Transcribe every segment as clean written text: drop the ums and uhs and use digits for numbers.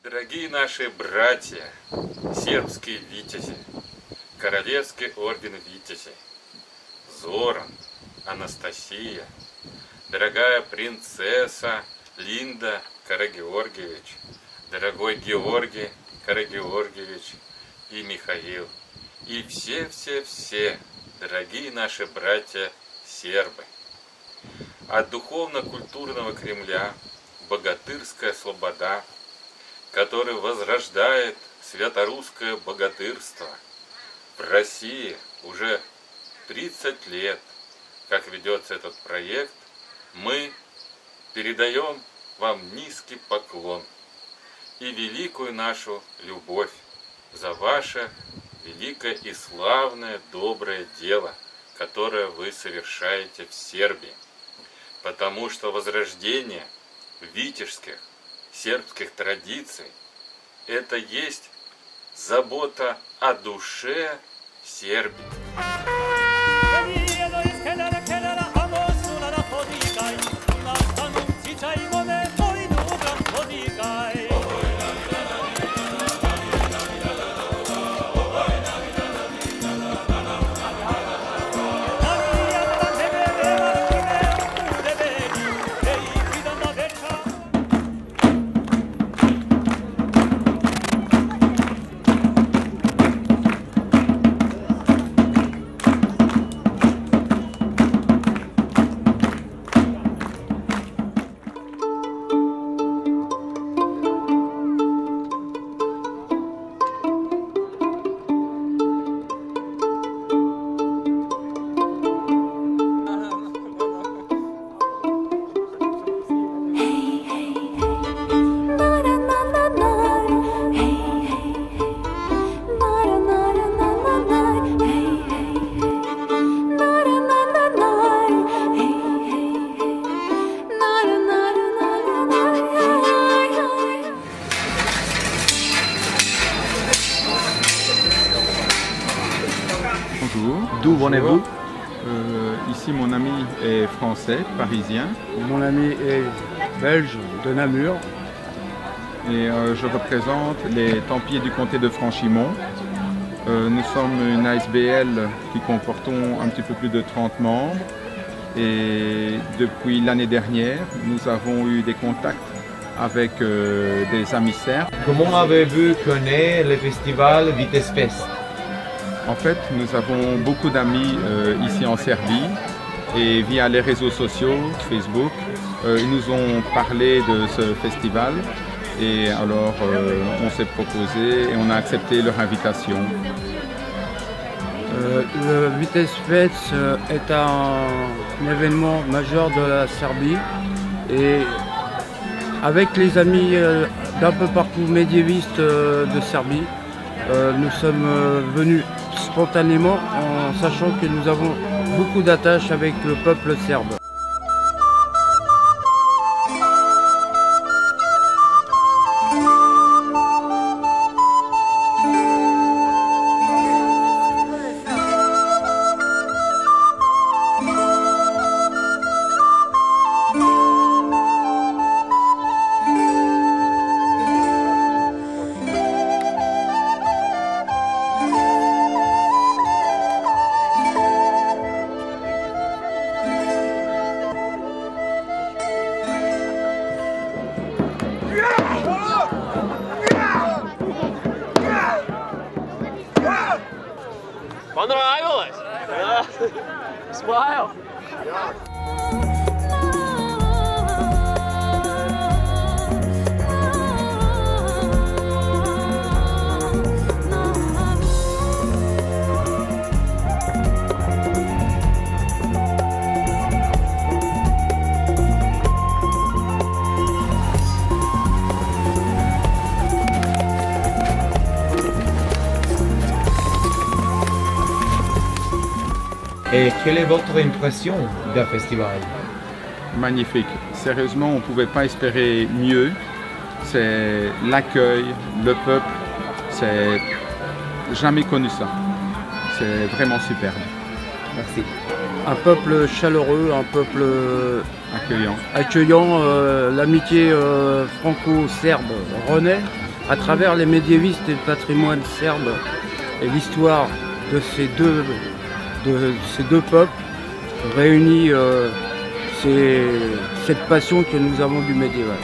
Дорогие наши братья, сербские витязи, Королевский орден витязей, Зоран, Анастасия, дорогая принцесса Линда Карагеоргиевич, дорогой Георгий Карагеоргиевич и Михаил, и все, дорогие наши братья сербы. От духовно-культурного Кремля богатырская слобода, который возрождает святорусское богатырство. В России уже 30 лет, как ведется этот проект, мы передаем вам низкий поклон и великую нашу любовь за ваше великое и славное доброе дело, которое вы совершаете в Сербии. Потому что возрождение витежских сербских традиций – это есть забота о душе Сербии. Bonjour, d'où venez-vous? Ici mon ami est français, parisien. Mon ami est belge de Namur. Et je représente les Templiers du comté de Franchimont. Nous sommes une ASBL qui comportons un petit peu plus de 30 membres. Et depuis l'année dernière, nous avons eu des contacts avec des amis serbes. Comment avez-vous connu le festival Vitesse Fest? En fait, nous avons beaucoup d'amis ici en Serbie et via les réseaux sociaux, Facebook, ils nous ont parlé de ce festival et alors on s'est proposé et on a accepté leur invitation. Le Vitesse Fest est un événement majeur de la Serbie et avec les amis d'un peu partout médiévistes de Serbie, nous sommes venus spontanément en sachant que nous avons beaucoup d'attaches avec le peuple serbe. Smile. Et quelle est votre impression d'un festival? Magnifique. Sérieusement, on ne pouvait pas espérer mieux. C'est l'accueil, le peuple, c'est jamais connu ça. C'est vraiment superbe. Merci. Un peuple chaleureux, un peuple accueillant. L'amitié franco-serbe renaît à travers les médiévistes et le patrimoine serbe et l'histoire de ces deux peuples réunit cette passion que nous avons du médiéval.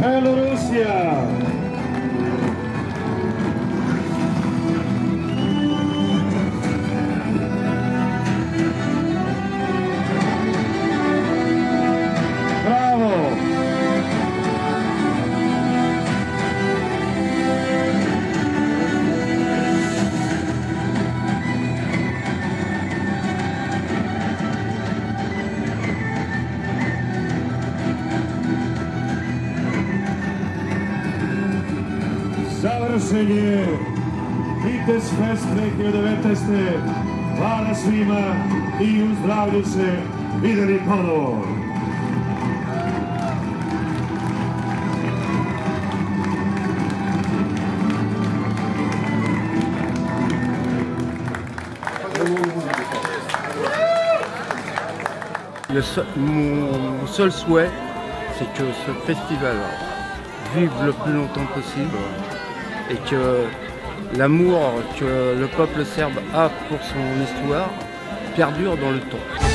Belorussia! Bravo! Završenje Vitez Fest 2019. Hvala svima i u zdravlju se videli ponovo. Mon seul souhait, c'est que ce festival vive le plus longtemps possible et que l'amour que le peuple serbe a pour son histoire perdure dans le temps.